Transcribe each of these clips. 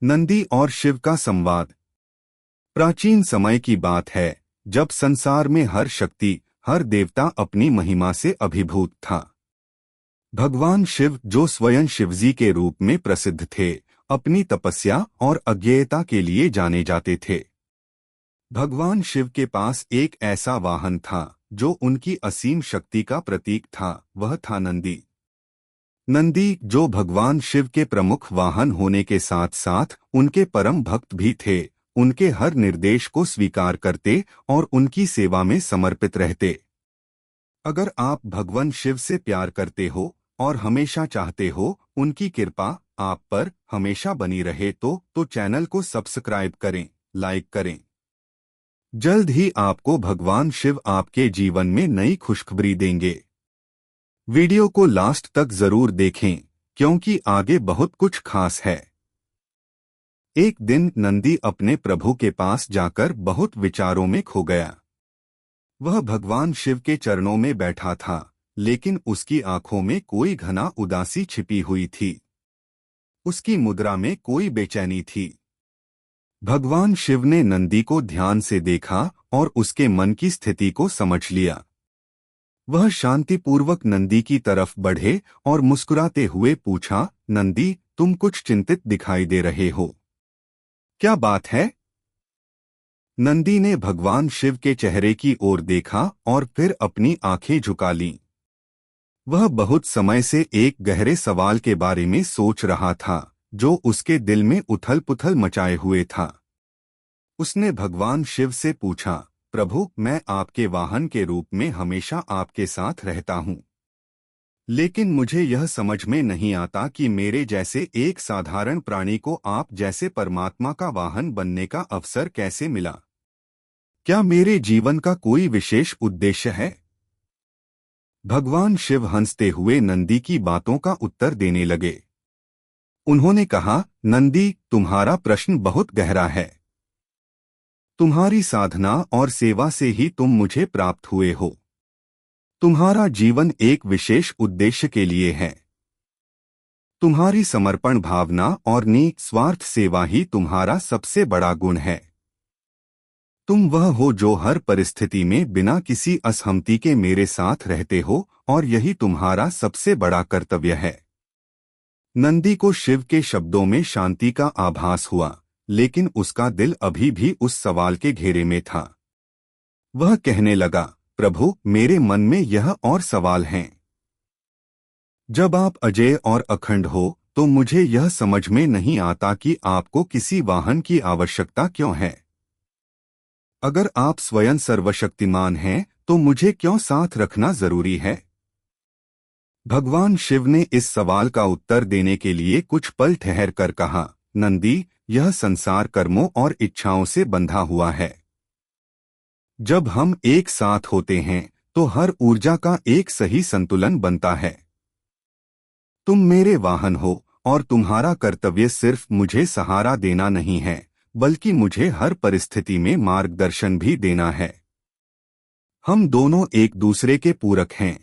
नंदी और शिव का संवाद। प्राचीन समय की बात है, जब संसार में हर शक्ति, हर देवता अपनी महिमा से अभिभूत था। भगवान शिव, जो स्वयं शिवजी के रूप में प्रसिद्ध थे, अपनी तपस्या और अज्ञेयता के लिए जाने जाते थे। भगवान शिव के पास एक ऐसा वाहन था जो उनकी असीम शक्ति का प्रतीक था, वह था नंदी। नंदी, जो भगवान शिव के प्रमुख वाहन होने के साथ साथ उनके परम भक्त भी थे, उनके हर निर्देश को स्वीकार करते और उनकी सेवा में समर्पित रहते। अगर आप भगवान शिव से प्यार करते हो और हमेशा चाहते हो उनकी कृपा आप पर हमेशा बनी रहे तो चैनल को सब्सक्राइब करें, लाइक करें। जल्द ही आपको भगवान शिव आपके जीवन में नई खुशखबरी देंगे। वीडियो को लास्ट तक जरूर देखें, क्योंकि आगे बहुत कुछ खास है। एक दिन नंदी अपने प्रभु के पास जाकर बहुत विचारों में खो गया। वह भगवान शिव के चरणों में बैठा था, लेकिन उसकी आंखों में कोई घना उदासी छिपी हुई थी। उसकी मुद्रा में कोई बेचैनी थी। भगवान शिव ने नंदी को ध्यान से देखा और उसके मन की स्थिति को समझ लिया। वह शांतिपूर्वक नंदी की तरफ बढ़े और मुस्कुराते हुए पूछा, नंदी, तुम कुछ चिंतित दिखाई दे रहे हो। क्या बात है? नंदी ने भगवान शिव के चेहरे की ओर देखा और फिर अपनी आंखें झुका लीं। वह बहुत समय से एक गहरे सवाल के बारे में सोच रहा था, जो उसके दिल में उथल-पुथल मचाए हुए था। उसने भगवान शिव से पूछा, प्रभु, मैं आपके वाहन के रूप में हमेशा आपके साथ रहता हूँ, लेकिन मुझे यह समझ में नहीं आता कि मेरे जैसे एक साधारण प्राणी को आप जैसे परमात्मा का वाहन बनने का अवसर कैसे मिला। क्या मेरे जीवन का कोई विशेष उद्देश्य है? भगवान शिव हंसते हुए नंदी की बातों का उत्तर देने लगे। उन्होंने कहा, नंदी, तुम्हारा प्रश्न बहुत गहरा है। तुम्हारी साधना और सेवा से ही तुम मुझे प्राप्त हुए हो। तुम्हारा जीवन एक विशेष उद्देश्य के लिए है। तुम्हारी समर्पण भावना और निस्वार्थ सेवा ही तुम्हारा सबसे बड़ा गुण है। तुम वह हो जो हर परिस्थिति में बिना किसी असहमति के मेरे साथ रहते हो, और यही तुम्हारा सबसे बड़ा कर्तव्य है। नंदी को शिव के शब्दों में शांति का आभास हुआ, लेकिन उसका दिल अभी भी उस सवाल के घेरे में था। वह कहने लगा, प्रभु, मेरे मन में यह और सवाल हैं। जब आप अजेय और अखंड हो, तो मुझे यह समझ में नहीं आता कि आपको किसी वाहन की आवश्यकता क्यों है। अगर आप स्वयं सर्वशक्तिमान हैं, तो मुझे क्यों साथ रखना जरूरी है? भगवान शिव ने इस सवाल का उत्तर देने के लिए कुछ पल ठहर कर कहा, नंदी, यह संसार कर्मों और इच्छाओं से बंधा हुआ है। जब हम एक साथ होते हैं, तो हर ऊर्जा का एक सही संतुलन बनता है। तुम मेरे वाहन हो, और तुम्हारा कर्तव्य सिर्फ मुझे सहारा देना नहीं है, बल्कि मुझे हर परिस्थिति में मार्गदर्शन भी देना है। हम दोनों एक दूसरे के पूरक हैं।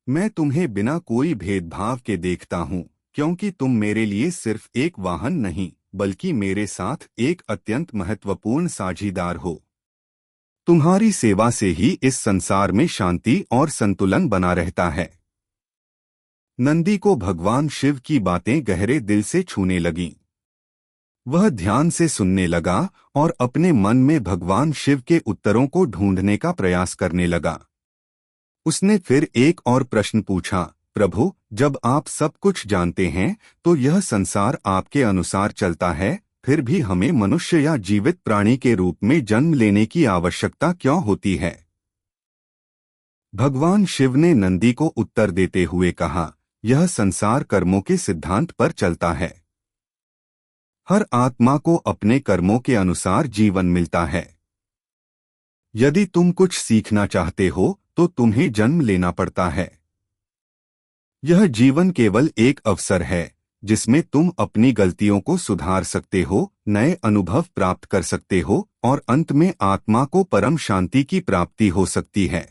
मैं तुम्हें बिना कोई भेदभाव के देखता हूँ, क्योंकि तुम मेरे लिए सिर्फ एक वाहन नहीं, बल्कि मेरे साथ एक अत्यंत महत्वपूर्ण साझीदार हो। तुम्हारी सेवा से ही इस संसार में शांति और संतुलन बना रहता है। नंदी को भगवान शिव की बातें गहरे दिल से छूने लगीं। वह ध्यान से सुनने लगा और अपने मन में भगवान शिव के उत्तरों को ढूंढने का प्रयास करने लगा। उसने फिर एक और प्रश्न पूछा, प्रभु, जब आप सब कुछ जानते हैं, तो यह संसार आपके अनुसार चलता है, फिर भी हमें मनुष्य या जीवित प्राणी के रूप में जन्म लेने की आवश्यकता क्यों होती है? भगवान शिव ने नंदी को उत्तर देते हुए कहा, यह संसार कर्मों के सिद्धांत पर चलता है। हर आत्मा को अपने कर्मों के अनुसार जीवन मिलता है। यदि तुम कुछ सीखना चाहते हो, तो तुम्हें जन्म लेना पड़ता है। यह जीवन केवल एक अवसर है, जिसमें तुम अपनी गलतियों को सुधार सकते हो, नए अनुभव प्राप्त कर सकते हो, और अंत में आत्मा को परम शांति की प्राप्ति हो सकती है।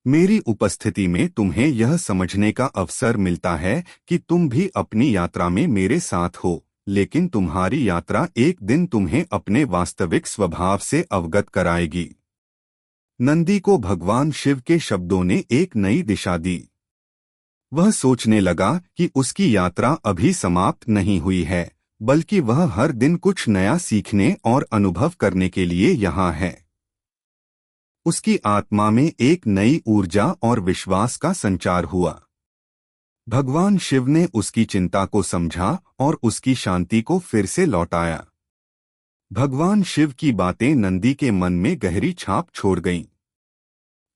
मेरी उपस्थिति में तुम्हें यह समझने का अवसर मिलता है कि तुम भी अपनी यात्रा में मेरे साथ हो, लेकिन तुम्हारी यात्रा एक दिन तुम्हें अपने वास्तविक स्वभाव से अवगत कराएगी। नंदी को भगवान शिव के शब्दों ने एक नई दिशा दी। वह सोचने लगा कि उसकी यात्रा अभी समाप्त नहीं हुई है, बल्कि वह हर दिन कुछ नया सीखने और अनुभव करने के लिए यहाँ है। उसकी आत्मा में एक नई ऊर्जा और विश्वास का संचार हुआ। भगवान शिव ने उसकी चिंता को समझा और उसकी शांति को फिर से लौटाया। भगवान शिव की बातें नंदी के मन में गहरी छाप छोड़ गईं।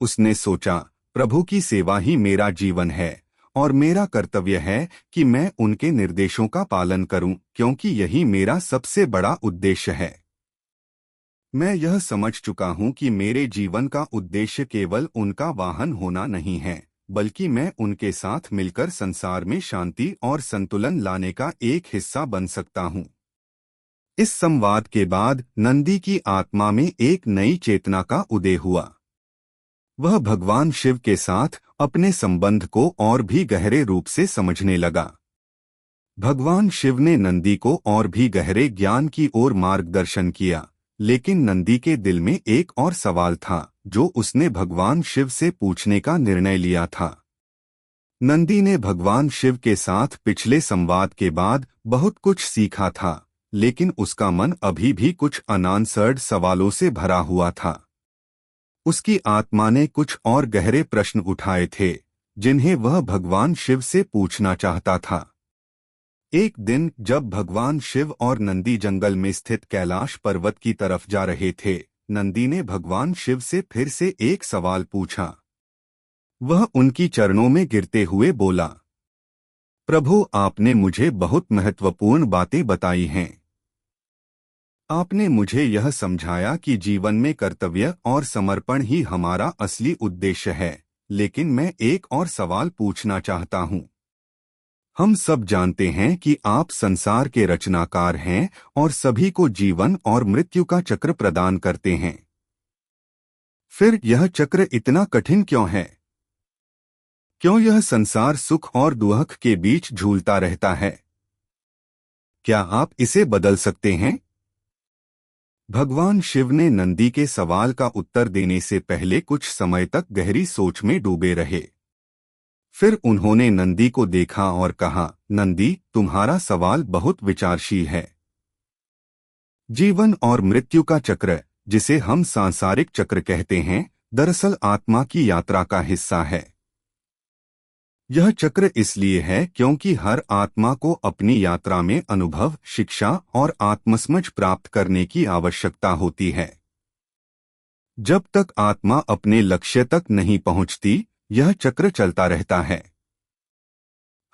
उसने सोचा, प्रभु की सेवा ही मेरा जीवन है और मेरा कर्तव्य है कि मैं उनके निर्देशों का पालन करूं, क्योंकि यही मेरा सबसे बड़ा उद्देश्य है। मैं यह समझ चुका हूं कि मेरे जीवन का उद्देश्य केवल उनका वाहन होना नहीं है, बल्कि मैं उनके साथ मिलकर संसार में शांति और संतुलन लाने का एक हिस्सा बन सकता हूं। इस संवाद के बाद नंदी की आत्मा में एक नई चेतना का उदय हुआ। वह भगवान शिव के साथ अपने संबंध को और भी गहरे रूप से समझने लगा। भगवान शिव ने नंदी को और भी गहरे ज्ञान की ओर मार्गदर्शन किया, लेकिन नंदी के दिल में एक और सवाल था जो उसने भगवान शिव से पूछने का निर्णय लिया था। नंदी ने भगवान शिव के साथ पिछले संवाद के बाद बहुत कुछ सीखा था, लेकिन उसका मन अभी भी कुछ अनानसर्ड सवालों से भरा हुआ था। उसकी आत्मा ने कुछ और गहरे प्रश्न उठाए थे, जिन्हें वह भगवान शिव से पूछना चाहता था। एक दिन जब भगवान शिव और नंदी जंगल में स्थित कैलाश पर्वत की तरफ जा रहे थे, नंदी ने भगवान शिव से फिर से एक सवाल पूछा। वह उनकी चरणों में गिरते हुए बोला, प्रभु, आपने मुझे बहुत महत्वपूर्ण बातें बताई हैं। आपने मुझे यह समझाया कि जीवन में कर्तव्य और समर्पण ही हमारा असली उद्देश्य है, लेकिन मैं एक और सवाल पूछना चाहता हूँ। हम सब जानते हैं कि आप संसार के रचनाकार हैं और सभी को जीवन और मृत्यु का चक्र प्रदान करते हैं। फिर यह चक्र इतना कठिन क्यों है? क्यों यह संसार सुख और दुख के बीच झूलता रहता है? क्या आप इसे बदल सकते हैं? भगवान शिव ने नंदी के सवाल का उत्तर देने से पहले कुछ समय तक गहरी सोच में डूबे रहे। फिर उन्होंने नंदी को देखा और कहा, नंदी, तुम्हारा सवाल बहुत विचारशील है। जीवन और मृत्यु का चक्र, जिसे हम सांसारिक चक्र कहते हैं, दरअसल आत्मा की यात्रा का हिस्सा है। यह चक्र इसलिए है क्योंकि हर आत्मा को अपनी यात्रा में अनुभव, शिक्षा और आत्मसमझ प्राप्त करने की आवश्यकता होती है। जब तक आत्मा अपने लक्ष्य तक नहीं पहुंचती, यह चक्र चलता रहता है।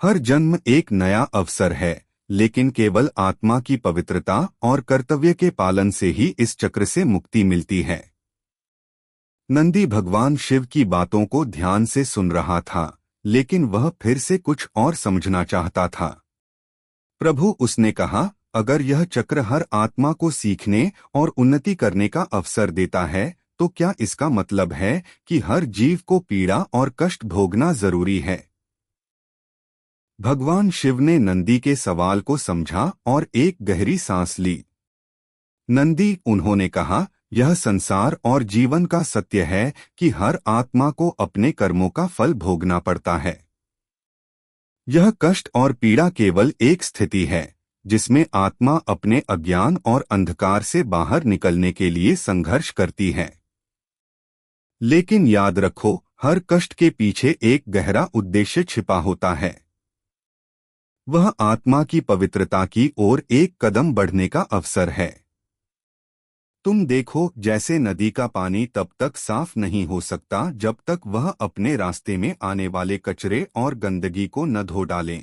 हर जन्म एक नया अवसर है, लेकिन केवल आत्मा की पवित्रता और कर्तव्य के पालन से ही इस चक्र से मुक्ति मिलती है। नंदी भगवान शिव की बातों को ध्यान से सुन रहा था, लेकिन वह फिर से कुछ और समझना चाहता था। प्रभु, उसने कहा, अगर यह चक्र हर आत्मा को सीखने और उन्नति करने का अवसर देता है, तो क्या इसका मतलब है कि हर जीव को पीड़ा और कष्ट भोगना जरूरी है? भगवान शिव ने नंदी के सवाल को समझा और एक गहरी सांस ली। नंदी, उन्होंने कहा, यह संसार और जीवन का सत्य है कि हर आत्मा को अपने कर्मों का फल भोगना पड़ता है। यह कष्ट और पीड़ा केवल एक स्थिति है, जिसमें आत्मा अपने अज्ञान और अंधकार से बाहर निकलने के लिए संघर्ष करती है। लेकिन याद रखो, हर कष्ट के पीछे एक गहरा उद्देश्य छिपा होता है। वह आत्मा की पवित्रता की ओर एक कदम बढ़ने का अवसर है। तुम देखो, जैसे नदी का पानी तब तक साफ नहीं हो सकता जब तक वह अपने रास्ते में आने वाले कचरे और गंदगी को न धो डालें।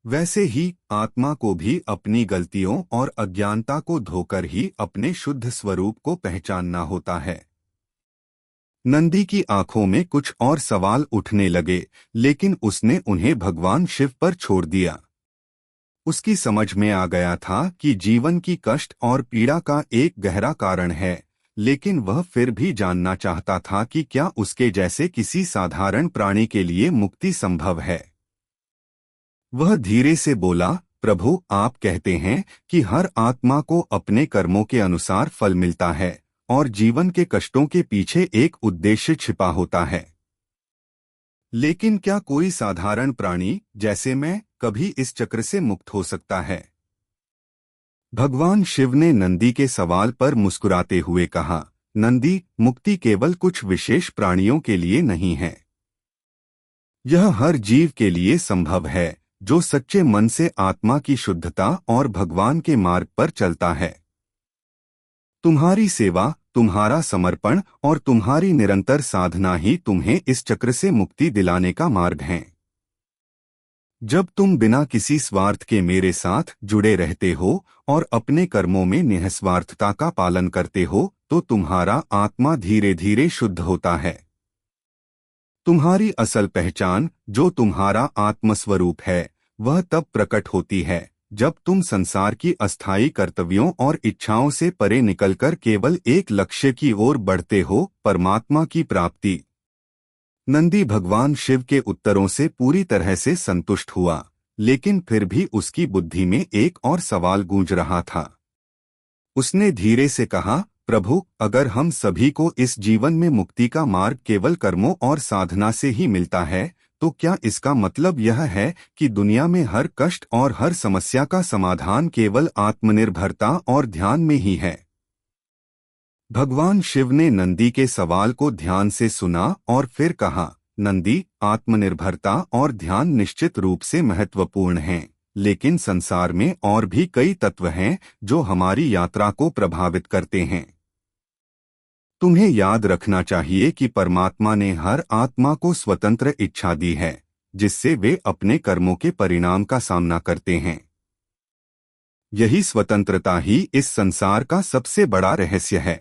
वैसे ही आत्मा को भी अपनी गलतियों और अज्ञानता को धोकर ही अपने शुद्ध स्वरूप को पहचानना होता है। नंदी की आंखों में कुछ और सवाल उठने लगे, लेकिन उसने उन्हें भगवान शिव पर छोड़ दिया। उसकी समझ में आ गया था कि जीवन की कष्ट और पीड़ा का एक गहरा कारण है, लेकिन वह फिर भी जानना चाहता था कि क्या उसके जैसे किसी साधारण प्राणी के लिए मुक्ति संभव है। वह धीरे से बोला, प्रभु, आप कहते हैं कि हर आत्मा को अपने कर्मों के अनुसार फल मिलता है और जीवन के कष्टों के पीछे एक उद्देश्य छिपा होता है। लेकिन क्या कोई साधारण प्राणी जैसे मैं कभी इस चक्र से मुक्त हो सकता है? भगवान शिव ने नंदी के सवाल पर मुस्कुराते हुए कहा, नंदी, मुक्ति केवल कुछ विशेष प्राणियों के लिए नहीं है। यह हर जीव के लिए संभव है जो सच्चे मन से आत्मा की शुद्धता और भगवान के मार्ग पर चलता है। तुम्हारी सेवा, तुम्हारा समर्पण और तुम्हारी निरंतर साधना ही तुम्हें इस चक्र से मुक्ति दिलाने का मार्ग है। जब तुम बिना किसी स्वार्थ के मेरे साथ जुड़े रहते हो और अपने कर्मों में निःस्वार्थता का पालन करते हो, तो तुम्हारा आत्मा धीरे धीरे शुद्ध होता है। तुम्हारी असल पहचान, जो तुम्हारा आत्मस्वरूप है, वह तब प्रकट होती है जब तुम संसार की अस्थायी कर्तव्यों और इच्छाओं से परे निकलकर केवल एक लक्ष्य की ओर बढ़ते हो, परमात्मा की प्राप्ति। नंदी भगवान शिव के उत्तरों से पूरी तरह से संतुष्ट हुआ, लेकिन फिर भी उसकी बुद्धि में एक और सवाल गूंज रहा था। उसने धीरे से कहा, प्रभु, अगर हम सभी को इस जीवन में मुक्ति का मार्ग केवल कर्मों और साधना से ही मिलता है, तो क्या इसका मतलब यह है कि दुनिया में हर कष्ट और हर समस्या का समाधान केवल आत्मनिर्भरता और ध्यान में ही है? भगवान शिव ने नंदी के सवाल को ध्यान से सुना और फिर कहा, नंदी, आत्मनिर्भरता और ध्यान निश्चित रूप से महत्वपूर्ण हैं, लेकिन संसार में और भी कई तत्व हैं जो हमारी यात्रा को प्रभावित करते हैं। तुम्हें याद रखना चाहिए कि परमात्मा ने हर आत्मा को स्वतंत्र इच्छा दी है, जिससे वे अपने कर्मों के परिणाम का सामना करते हैं। यही स्वतंत्रता ही इस संसार का सबसे बड़ा रहस्य है।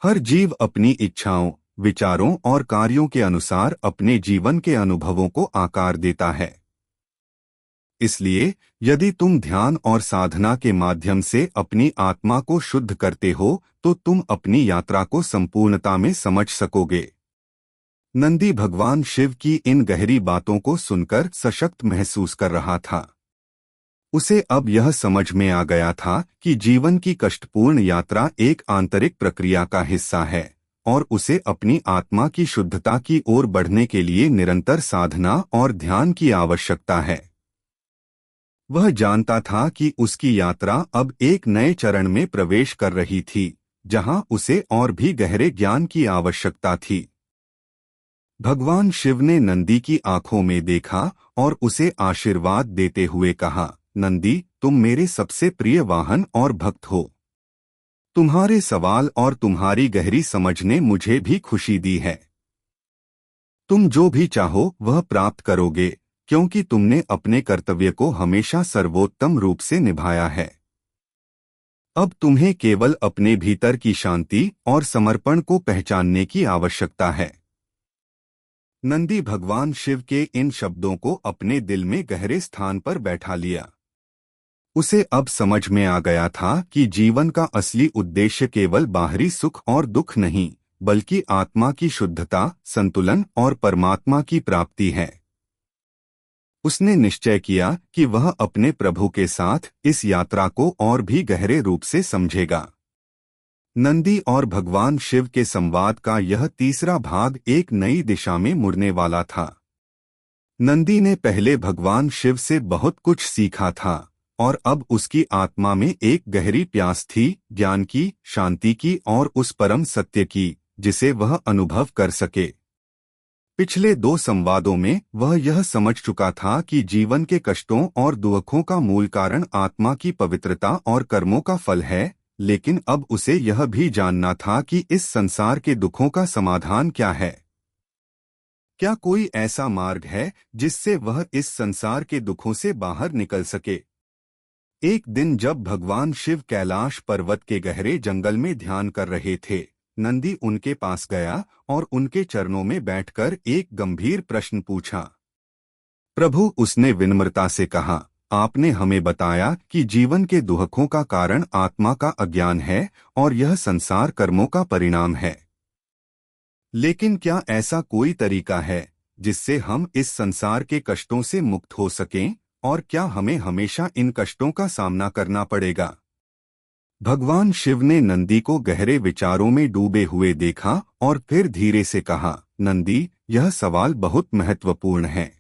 हर जीव अपनी इच्छाओं, विचारों और कार्यों के अनुसार अपने जीवन के अनुभवों को आकार देता है। इसलिए यदि तुम ध्यान और साधना के माध्यम से अपनी आत्मा को शुद्ध करते हो, तो तुम अपनी यात्रा को संपूर्णता में समझ सकोगे। नंदी भगवान शिव की इन गहरी बातों को सुनकर सशक्त महसूस कर रहा था। उसे अब यह समझ में आ गया था कि जीवन की कष्टपूर्ण यात्रा एक आंतरिक प्रक्रिया का हिस्सा है और उसे अपनी आत्मा की शुद्धता की ओर बढ़ने के लिए निरंतर साधना और ध्यान की आवश्यकता है। वह जानता था कि उसकी यात्रा अब एक नए चरण में प्रवेश कर रही थी, जहां उसे और भी गहरे ज्ञान की आवश्यकता थी। भगवान शिव ने नंदी की आंखों में देखा और उसे आशीर्वाद देते हुए कहा, नंदी, तुम मेरे सबसे प्रिय वाहन और भक्त हो। तुम्हारे सवाल और तुम्हारी गहरी समझ ने मुझे भी खुशी दी है। तुम जो भी चाहो वह प्राप्त करोगे, क्योंकि तुमने अपने कर्तव्य को हमेशा सर्वोत्तम रूप से निभाया है। अब तुम्हें केवल अपने भीतर की शांति और समर्पण को पहचानने की आवश्यकता है। नंदी भगवान शिव के इन शब्दों को अपने दिल में गहरे स्थान पर बैठा लिया। उसे अब समझ में आ गया था कि जीवन का असली उद्देश्य केवल बाहरी सुख और दुख नहीं, बल्कि आत्मा की शुद्धता, संतुलन और परमात्मा की प्राप्ति है। उसने निश्चय किया कि वह अपने प्रभु के साथ इस यात्रा को और भी गहरे रूप से समझेगा। नंदी और भगवान शिव के संवाद का यह तीसरा भाग एक नई दिशा में मुड़ने वाला था। नंदी ने पहले भगवान शिव से बहुत कुछ सीखा था और अब उसकी आत्मा में एक गहरी प्यास थी, ज्ञान की, शांति की और उस परम सत्य की जिसे वह अनुभव कर सके। पिछले 2 संवादों में वह यह समझ चुका था कि जीवन के कष्टों और दुखों का मूल कारण आत्मा की पवित्रता और कर्मों का फल है, लेकिन अब उसे यह भी जानना था कि इस संसार के दुखों का समाधान क्या है। क्या कोई ऐसा मार्ग है जिससे वह इस संसार के दुखों से बाहर निकल सके? एक दिन जब भगवान शिव कैलाश पर्वत के गहरे जंगल में ध्यान कर रहे थे, नंदी उनके पास गया और उनके चरणों में बैठकर एक गंभीर प्रश्न पूछा। प्रभु, उसने विनम्रता से कहा, आपने हमें बताया कि जीवन के दुखों का कारण आत्मा का अज्ञान है और यह संसार कर्मों का परिणाम है। लेकिन क्या ऐसा कोई तरीका है जिससे हम इस संसार के कष्टों से मुक्त हो सकें, और क्या हमें हमेशा इन कष्टों का सामना करना पड़ेगा? भगवान शिव ने नंदी को गहरे विचारों में डूबे हुए देखा और फिर धीरे से कहा, नंदी, यह सवाल बहुत महत्वपूर्ण है।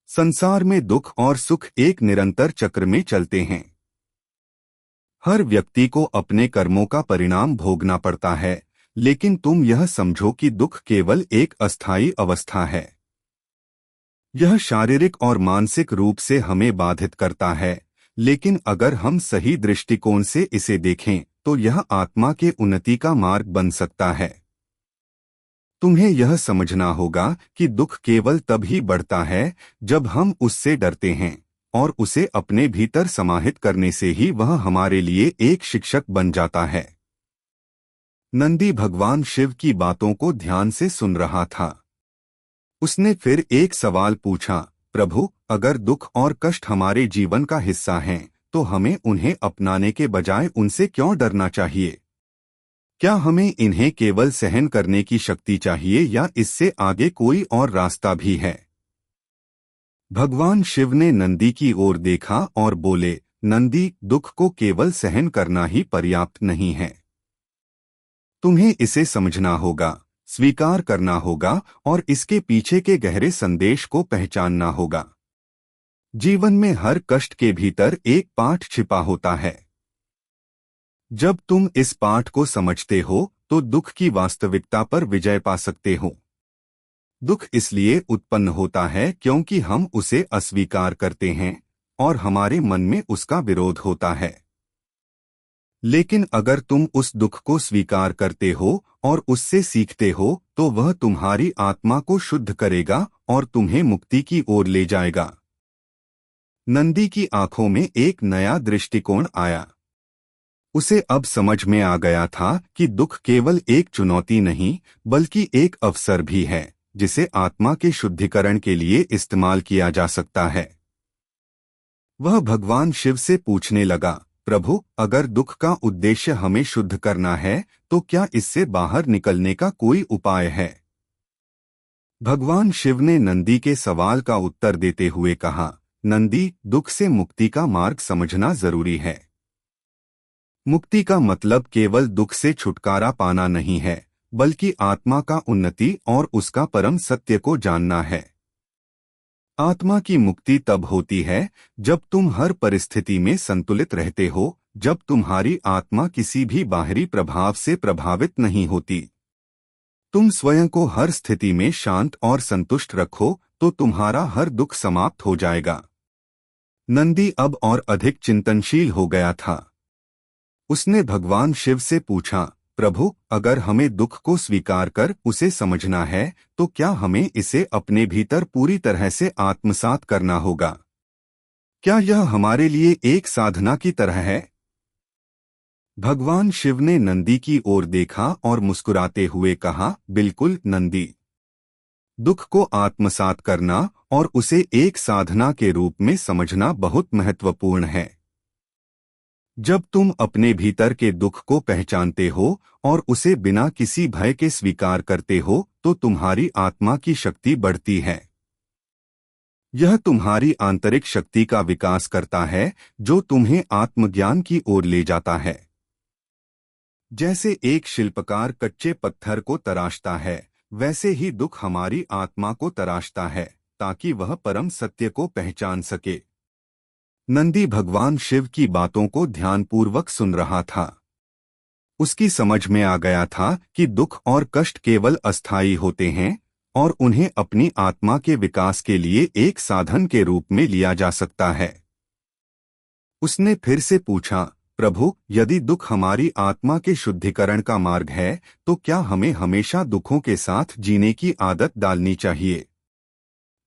संसार में दुख और सुख एक निरंतर चक्र में चलते हैं। हर व्यक्ति को अपने कर्मों का परिणाम भोगना पड़ता है, लेकिन तुम यह समझो कि दुख केवल एक अस्थायी अवस्था है। यह शारीरिक और मानसिक रूप से हमें बाधित करता है, लेकिन अगर हम सही दृष्टिकोण से इसे देखें तो यह आत्मा के उन्नति का मार्ग बन सकता है। तुम्हें यह समझना होगा कि दुख केवल तब ही बढ़ता है जब हम उससे डरते हैं, और उसे अपने भीतर समाहित करने से ही वह हमारे लिए एक शिक्षक बन जाता है। नंदी भगवान शिव की बातों को ध्यान से सुन रहा था। उसने फिर एक सवाल पूछा, प्रभु, अगर दुख और कष्ट हमारे जीवन का हिस्सा हैं, तो हमें उन्हें अपनाने के बजाय उनसे क्यों डरना चाहिए? क्या हमें इन्हें केवल सहन करने की शक्ति चाहिए या इससे आगे कोई और रास्ता भी है? भगवान शिव ने नंदी की ओर देखा और बोले, नंदी, दुख को केवल सहन करना ही पर्याप्त नहीं है। तुम्हें इसे समझना होगा, स्वीकार करना होगा और इसके पीछे के गहरे संदेश को पहचानना होगा। जीवन में हर कष्ट के भीतर एक पाठ छिपा होता है। जब तुम इस पाठ को समझते हो तो दुख की वास्तविकता पर विजय पा सकते हो। दुख इसलिए उत्पन्न होता है क्योंकि हम उसे अस्वीकार करते हैं और हमारे मन में उसका विरोध होता है। लेकिन अगर तुम उस दुख को स्वीकार करते हो और उससे सीखते हो तो वह तुम्हारी आत्मा को शुद्ध करेगा और तुम्हें मुक्ति की ओर ले जाएगा। नंदी की आंखों में एक नया दृष्टिकोण आया। उसे अब समझ में आ गया था कि दुख केवल एक चुनौती नहीं बल्कि एक अवसर भी है, जिसे आत्मा के शुद्धिकरण के लिए इस्तेमाल किया जा सकता है। वह भगवान शिव से पूछने लगा, प्रभु, अगर दुख का उद्देश्य हमें शुद्ध करना है तो क्या इससे बाहर निकलने का कोई उपाय है? भगवान शिव ने नंदी के सवाल का उत्तर देते हुए कहा, नंदी, दुख से मुक्ति का मार्ग समझना जरूरी है। मुक्ति का मतलब केवल दुख से छुटकारा पाना नहीं है, बल्कि आत्मा का उन्नति और उसका परम सत्य को जानना है। आत्मा की मुक्ति तब होती है जब तुम हर परिस्थिति में संतुलित रहते हो, जब तुम्हारी आत्मा किसी भी बाहरी प्रभाव से प्रभावित नहीं होती। तुम स्वयं को हर स्थिति में शांत और संतुष्ट रखो तो तुम्हारा हर दुख समाप्त हो जाएगा। नंदी अब और अधिक चिंतनशील हो गया था। उसने भगवान शिव से पूछा, प्रभु, अगर हमें दुख को स्वीकार कर उसे समझना है तो क्या हमें इसे अपने भीतर पूरी तरह से आत्मसात करना होगा? क्या यह हमारे लिए एक साधना की तरह है? भगवान शिव ने नंदी की ओर देखा और मुस्कुराते हुए कहा, बिल्कुल नंदी। दुख को आत्मसात करना और उसे एक साधना के रूप में समझना बहुत महत्वपूर्ण है। जब तुम अपने भीतर के दुख को पहचानते हो और उसे बिना किसी भय के स्वीकार करते हो तो तुम्हारी आत्मा की शक्ति बढ़ती है। यह तुम्हारी आंतरिक शक्ति का विकास करता है जो तुम्हें आत्मज्ञान की ओर ले जाता है। जैसे एक शिल्पकार कच्चे पत्थर को तराशता है, वैसे ही दुख हमारी आत्मा को तराशता है ताकि वह परम सत्य को पहचान सके। नंदी भगवान शिव की बातों को ध्यानपूर्वक सुन रहा था। उसकी समझ में आ गया था कि दुख और कष्ट केवल अस्थायी होते हैं और उन्हें अपनी आत्मा के विकास के लिए एक साधन के रूप में लिया जा सकता है। उसने फिर से पूछा, प्रभु, यदि दुख हमारी आत्मा के शुद्धिकरण का मार्ग है तो क्या हमें हमेशा दुखों के साथ जीने की आदत डालनी चाहिए?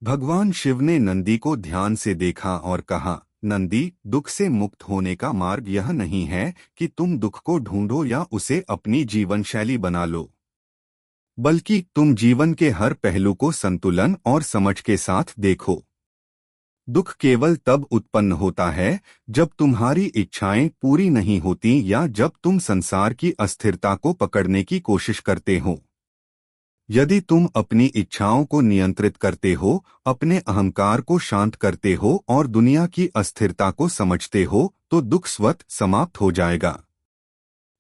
भगवान शिव ने नंदी को ध्यान से देखा और कहा, नंदी, दुख से मुक्त होने का मार्ग यह नहीं है कि तुम दुख को ढूंढो या उसे अपनी जीवन शैली बना लो, बल्कि तुम जीवन के हर पहलू को संतुलन और समझ के साथ देखो। दुख केवल तब उत्पन्न होता है जब तुम्हारी इच्छाएं पूरी नहीं होती या जब तुम संसार की अस्थिरता को पकड़ने की कोशिश करते हो। यदि तुम अपनी इच्छाओं को नियंत्रित करते हो, अपने अहंकार को शांत करते हो और दुनिया की अस्थिरता को समझते हो, तो दुख स्वतः समाप्त हो जाएगा।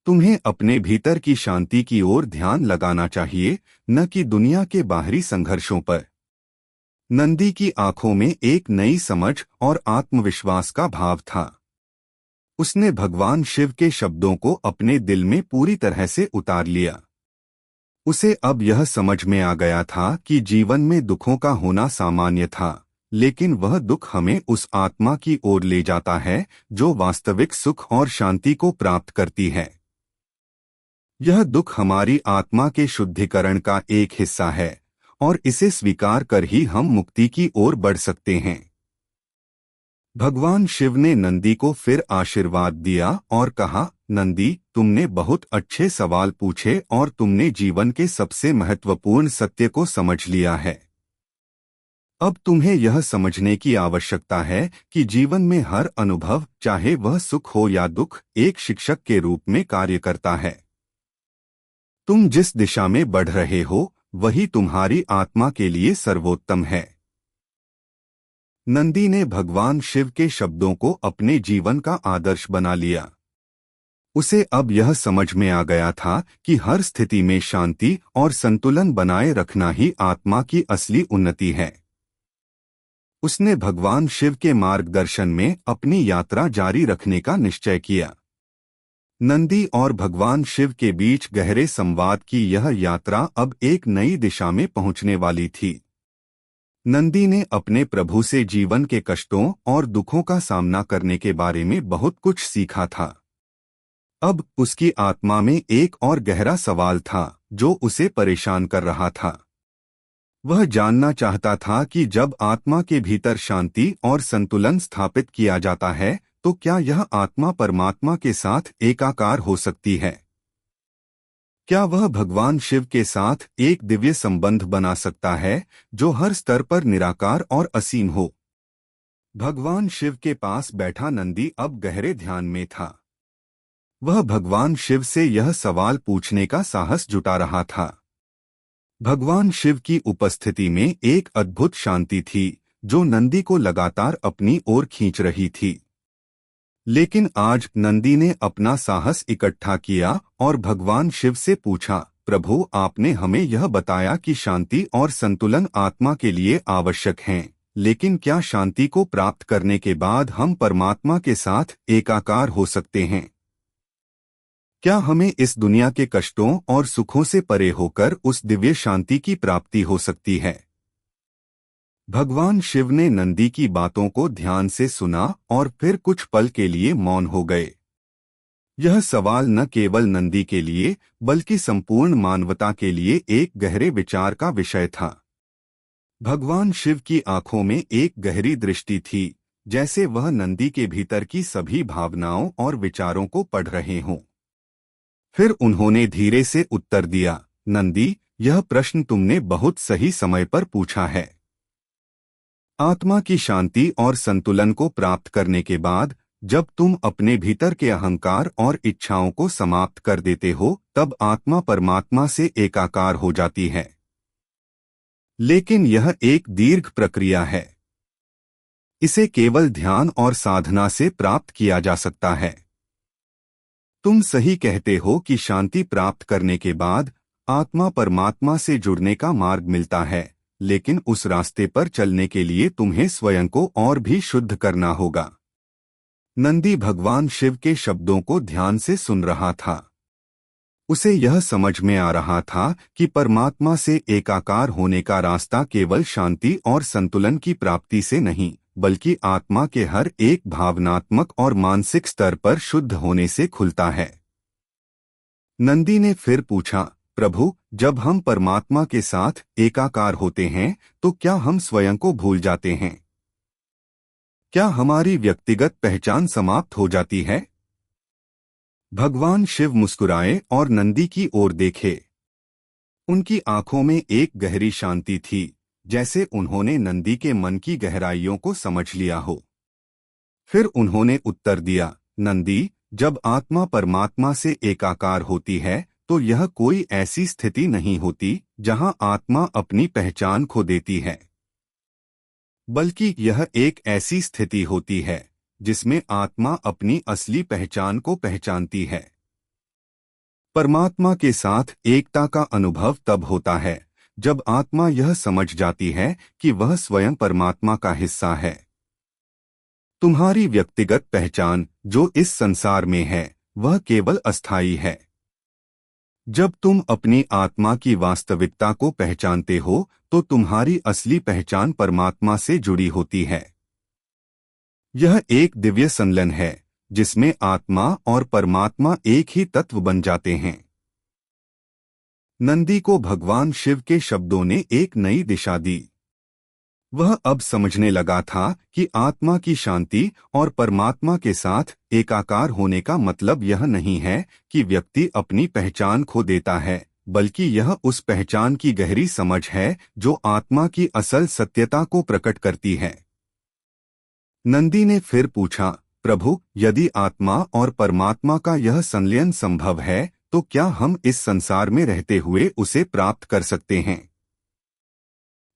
तुम्हें अपने भीतर की शांति की ओर ध्यान लगाना चाहिए, न कि दुनिया के बाहरी संघर्षों पर। नंदी की आंखों में एक नई समझ और आत्मविश्वास का भाव था। उसने भगवान शिव के शब्दों को अपने दिल में पूरी तरह से उतार लिया। उसे अब यह समझ में आ गया था कि जीवन में दुखों का होना सामान्य था, लेकिन वह दुख हमें उस आत्मा की ओर ले जाता है जो वास्तविक सुख और शांति को प्राप्त करती है। यह दुख हमारी आत्मा के शुद्धिकरण का एक हिस्सा है और इसे स्वीकार कर ही हम मुक्ति की ओर बढ़ सकते हैं। भगवान शिव ने नंदी को फिर आशीर्वाद दिया और कहा, नंदी, तुमने बहुत अच्छे सवाल पूछे और तुमने जीवन के सबसे महत्वपूर्ण सत्य को समझ लिया है। अब तुम्हें यह समझने की आवश्यकता है कि जीवन में हर अनुभव, चाहे वह सुख हो या दुख, एक शिक्षक के रूप में कार्य करता है। तुम जिस दिशा में बढ़ रहे हो वही तुम्हारी आत्मा के लिए सर्वोत्तम है। नंदी ने भगवान शिव के शब्दों को अपने जीवन का आदर्श बना लिया। उसे अब यह समझ में आ गया था कि हर स्थिति में शांति और संतुलन बनाए रखना ही आत्मा की असली उन्नति है। उसने भगवान शिव के मार्गदर्शन में अपनी यात्रा जारी रखने का निश्चय किया। नंदी और भगवान शिव के बीच गहरे संवाद की यह यात्रा अब एक नई दिशा में पहुंचने वाली थी। नंदी ने अपने प्रभु से जीवन के कष्टों और दुखों का सामना करने के बारे में बहुत कुछ सीखा था। अब उसकी आत्मा में एक और गहरा सवाल था जो उसे परेशान कर रहा था। वह जानना चाहता था कि जब आत्मा के भीतर शांति और संतुलन स्थापित किया जाता है तो क्या यह आत्मा परमात्मा के साथ एकाकार हो सकती है? क्या वह भगवान शिव के साथ एक दिव्य संबंध बना सकता है जो हर स्तर पर निराकार और असीम हो? भगवान शिव के पास बैठा नंदी अब गहरे ध्यान में था। वह भगवान शिव से यह सवाल पूछने का साहस जुटा रहा था। भगवान शिव की उपस्थिति में एक अद्भुत शांति थी जो नंदी को लगातार अपनी ओर खींच रही थी। लेकिन आज नंदी ने अपना साहस इकट्ठा किया और भगवान शिव से पूछा, प्रभु, आपने हमें यह बताया कि शांति और संतुलन आत्मा के लिए आवश्यक हैं, लेकिन क्या शांति को प्राप्त करने के बाद हम परमात्मा के साथ एकाकार हो सकते हैं? क्या हमें इस दुनिया के कष्टों और सुखों से परे होकर उस दिव्य शांति की प्राप्ति हो सकती है? भगवान शिव ने नंदी की बातों को ध्यान से सुना और फिर कुछ पल के लिए मौन हो गए। यह सवाल न केवल नंदी के लिए बल्कि संपूर्ण मानवता के लिए एक गहरे विचार का विषय था। भगवान शिव की आंखों में एक गहरी दृष्टि थी, जैसे वह नंदी के भीतर की सभी भावनाओं और विचारों को पढ़ रहे हों। फिर उन्होंने धीरे से उत्तर दिया, नंदी, यह प्रश्न तुमने बहुत सही समय पर पूछा है। आत्मा की शांति और संतुलन को प्राप्त करने के बाद जब तुम अपने भीतर के अहंकार और इच्छाओं को समाप्त कर देते हो तब आत्मा परमात्मा से एकाकार हो जाती है। लेकिन यह एक दीर्घ प्रक्रिया है। इसे केवल ध्यान और साधना से प्राप्त किया जा सकता है। तुम सही कहते हो कि शांति प्राप्त करने के बाद आत्मा परमात्मा से जुड़ने का मार्ग मिलता है, लेकिन उस रास्ते पर चलने के लिए तुम्हें स्वयं को और भी शुद्ध करना होगा। नंदी भगवान शिव के शब्दों को ध्यान से सुन रहा था। उसे यह समझ में आ रहा था कि परमात्मा से एकाकार होने का रास्ता केवल शांति और संतुलन की प्राप्ति से नहीं, बल्कि आत्मा के हर एक भावनात्मक और मानसिक स्तर पर शुद्ध होने से खुलता है। नंदी ने फिर पूछा, प्रभु, जब हम परमात्मा के साथ एकाकार होते हैं तो क्या हम स्वयं को भूल जाते हैं? क्या हमारी व्यक्तिगत पहचान समाप्त हो जाती है? भगवान शिव मुस्कुराए और नंदी की ओर देखे। उनकी आंखों में एक गहरी शांति थी, जैसे उन्होंने नंदी के मन की गहराइयों को समझ लिया हो। फिर उन्होंने उत्तर दिया, नंदी, जब आत्मा परमात्मा से एकाकार होती है तो यह कोई ऐसी स्थिति नहीं होती जहां आत्मा अपनी पहचान खो देती है, बल्कि यह एक ऐसी स्थिति होती है जिसमें आत्मा अपनी असली पहचान को पहचानती है। परमात्मा के साथ एकता का अनुभव तब होता है जब आत्मा यह समझ जाती है कि वह स्वयं परमात्मा का हिस्सा है। तुम्हारी व्यक्तिगत पहचान जो इस संसार में है वह केवल अस्थायी है। जब तुम अपनी आत्मा की वास्तविकता को पहचानते हो तो तुम्हारी असली पहचान परमात्मा से जुड़ी होती है। यह एक दिव्य संलयन है जिसमें आत्मा और परमात्मा एक ही तत्व बन जाते हैं। नंदी को भगवान शिव के शब्दों ने एक नई दिशा दी। वह अब समझने लगा था कि आत्मा की शांति और परमात्मा के साथ एकाकार होने का मतलब यह नहीं है कि व्यक्ति अपनी पहचान खो देता है, बल्कि यह उस पहचान की गहरी समझ है जो आत्मा की असल सत्यता को प्रकट करती है। नंदी ने फिर पूछा, प्रभु, यदि आत्मा और परमात्मा का यह संलयन संभव है तो क्या हम इस संसार में रहते हुए उसे प्राप्त कर सकते हैं?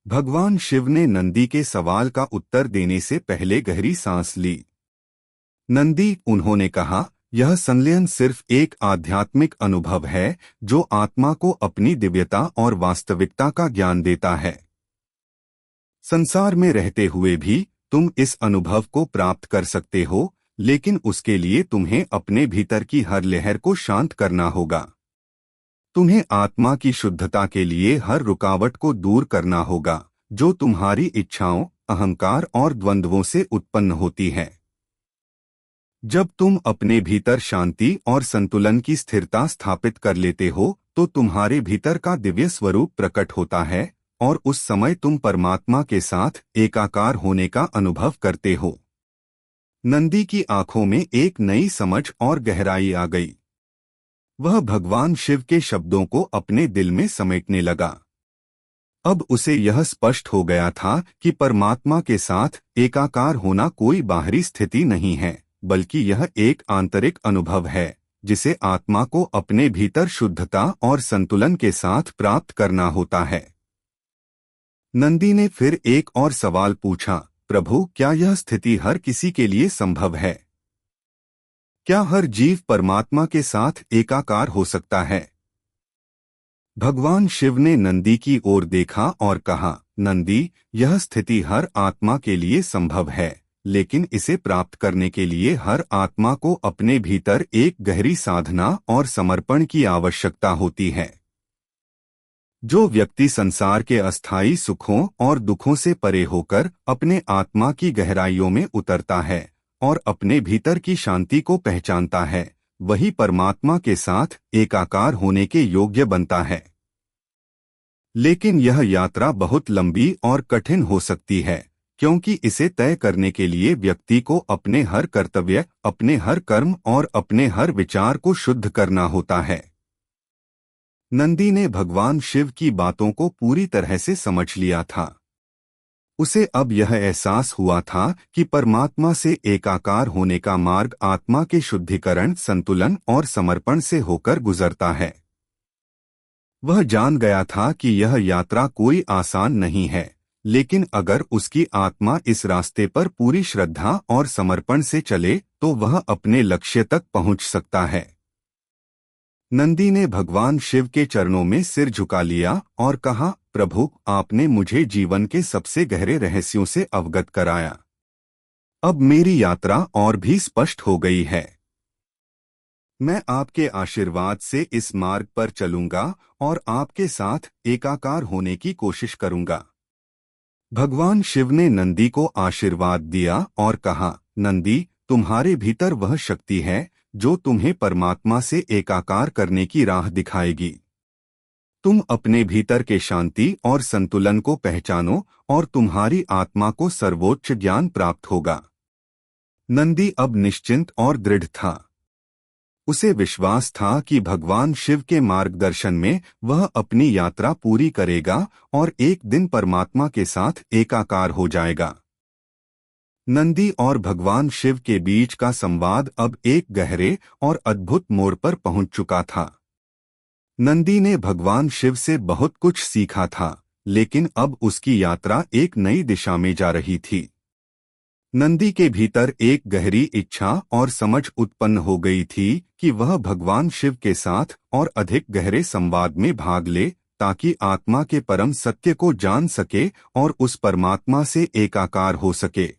भगवान शिव ने नंदी के सवाल का उत्तर देने से पहले गहरी सांस ली। नंदी, उन्होंने कहा, यह संलयन सिर्फ एक आध्यात्मिक अनुभव है जो आत्मा को अपनी दिव्यता और वास्तविकता का ज्ञान देता है। संसार में रहते हुए भी तुम इस अनुभव को प्राप्त कर सकते हो, लेकिन उसके लिए तुम्हें अपने भीतर की हर लहर को शांत करना होगा। तुम्हें आत्मा की शुद्धता के लिए हर रुकावट को दूर करना होगा जो तुम्हारी इच्छाओं, अहंकार और द्वंद्वों से उत्पन्न होती है। जब तुम अपने भीतर शांति और संतुलन की स्थिरता स्थापित कर लेते हो तो तुम्हारे भीतर का दिव्य स्वरूप प्रकट होता है और उस समय तुम परमात्मा के साथ एकाकार होने का अनुभव करते हो। नंदी की आंखों में एक नई समझ और गहराई आ गई। वह भगवान शिव के शब्दों को अपने दिल में समेटने लगा। अब उसे यह स्पष्ट हो गया था कि परमात्मा के साथ एकाकार होना कोई बाहरी स्थिति नहीं है, बल्कि यह एक आंतरिक अनुभव है जिसे आत्मा को अपने भीतर शुद्धता और संतुलन के साथ प्राप्त करना होता है। नंदी ने फिर एक और सवाल पूछा, प्रभु, क्या यह स्थिति हर किसी के लिए संभव है? क्या हर जीव परमात्मा के साथ एकाकार हो सकता है? भगवान शिव ने नंदी की ओर देखा और कहा, नंदी, यह स्थिति हर आत्मा के लिए संभव है, लेकिन इसे प्राप्त करने के लिए हर आत्मा को अपने भीतर एक गहरी साधना और समर्पण की आवश्यकता होती है। जो व्यक्ति संसार के अस्थायी सुखों और दुखों से परे होकर अपने आत्मा की गहराइयों में उतरता है और अपने भीतर की शांति को पहचानता है, वही परमात्मा के साथ एकाकार होने के योग्य बनता है। लेकिन यह यात्रा बहुत लंबी और कठिन हो सकती है, क्योंकि इसे तय करने के लिए व्यक्ति को अपने हर कर्तव्य, अपने हर कर्म और अपने हर विचार को शुद्ध करना होता है। नंदी ने भगवान शिव की बातों को पूरी तरह से समझ लिया था। उसे अब यह एहसास हुआ था कि परमात्मा से एकाकार होने का मार्ग आत्मा के शुद्धिकरण, संतुलन और समर्पण से होकर गुजरता है। वह जान गया था कि यह यात्रा कोई आसान नहीं है, लेकिन अगर उसकी आत्मा इस रास्ते पर पूरी श्रद्धा और समर्पण से चले तो वह अपने लक्ष्य तक पहुंच सकता है। नंदी ने भगवान शिव के चरणों में सिर झुका लिया और कहा, प्रभु, आपने मुझे जीवन के सबसे गहरे रहस्यों से अवगत कराया। अब मेरी यात्रा और भी स्पष्ट हो गई है। मैं आपके आशीर्वाद से इस मार्ग पर चलूंगा और आपके साथ एकाकार होने की कोशिश करूंगा। भगवान शिव ने नंदी को आशीर्वाद दिया और कहा, नंदी, तुम्हारे भीतर वह शक्ति है जो तुम्हें परमात्मा से एकाकार करने की राह दिखाएगी। तुम अपने भीतर के शांति और संतुलन को पहचानो और तुम्हारी आत्मा को सर्वोच्च ज्ञान प्राप्त होगा। नंदी अब निश्चिंत और दृढ़ था। उसे विश्वास था कि भगवान शिव के मार्गदर्शन में वह अपनी यात्रा पूरी करेगा और एक दिन परमात्मा के साथ एकाकार हो जाएगा। नंदी और भगवान शिव के बीच का संवाद अब एक गहरे और अद्भुत मोड़ पर पहुंच चुका था। नंदी ने भगवान शिव से बहुत कुछ सीखा था, लेकिन अब उसकी यात्रा एक नई दिशा में जा रही थी। नंदी के भीतर एक गहरी इच्छा और समझ उत्पन्न हो गई थी कि वह भगवान शिव के साथ और अधिक गहरे संवाद में भाग ले, ताकि आत्मा के परम सत्य को जान सके और उस परमात्मा से एकाकार हो सके।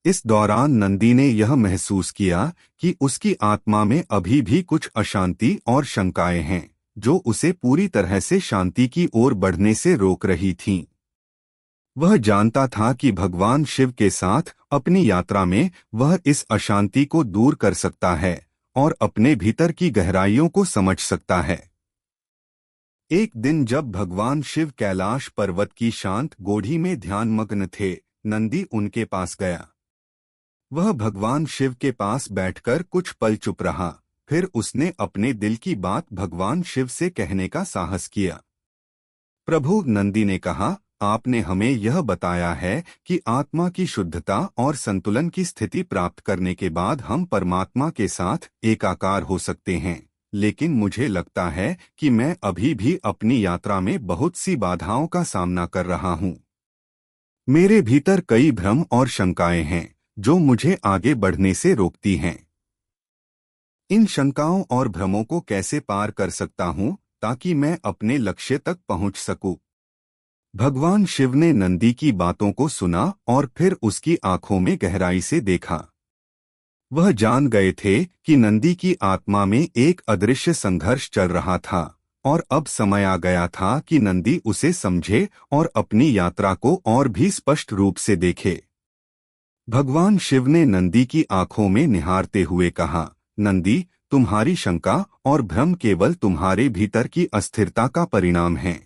इस दौरान नंदी ने यह महसूस किया कि उसकी आत्मा में अभी भी कुछ अशांति और शंकाएं हैं, जो उसे पूरी तरह से शांति की ओर बढ़ने से रोक रही थीं। वह जानता था कि भगवान शिव के साथ अपनी यात्रा में वह इस अशांति को दूर कर सकता है और अपने भीतर की गहराइयों को समझ सकता है। एक दिन जब भगवान शिव कैलाश पर्वत की शांत गोढ़ी में ध्यानमग्न थे, नंदी उनके पास गया। वह भगवान शिव के पास बैठकर कुछ पल चुप रहा, फिर उसने अपने दिल की बात भगवान शिव से कहने का साहस किया। प्रभु, नंदी ने कहा, आपने हमें यह बताया है कि आत्मा की शुद्धता और संतुलन की स्थिति प्राप्त करने के बाद हम परमात्मा के साथ एकाकार हो सकते हैं, लेकिन मुझे लगता है कि मैं अभी भी अपनी यात्रा में बहुत सी बाधाओं का सामना कर रहा हूँ। मेरे भीतर कई भ्रम और शंकाएं हैं जो मुझे आगे बढ़ने से रोकती हैं। इन शंकाओं और भ्रमों को कैसे पार कर सकता हूँ ताकि मैं अपने लक्ष्य तक पहुँच सकूं? भगवान शिव ने नंदी की बातों को सुना और फिर उसकी आंखों में गहराई से देखा। वह जान गए थे कि नंदी की आत्मा में एक अदृश्य संघर्ष चल रहा था और अब समय आ गया था कि नंदी उसे समझे और अपनी यात्रा को और भी स्पष्ट रूप से देखे। भगवान शिव ने नंदी की आंखों में निहारते हुए कहा, नंदी, तुम्हारी शंका और भ्रम केवल तुम्हारे भीतर की अस्थिरता का परिणाम है।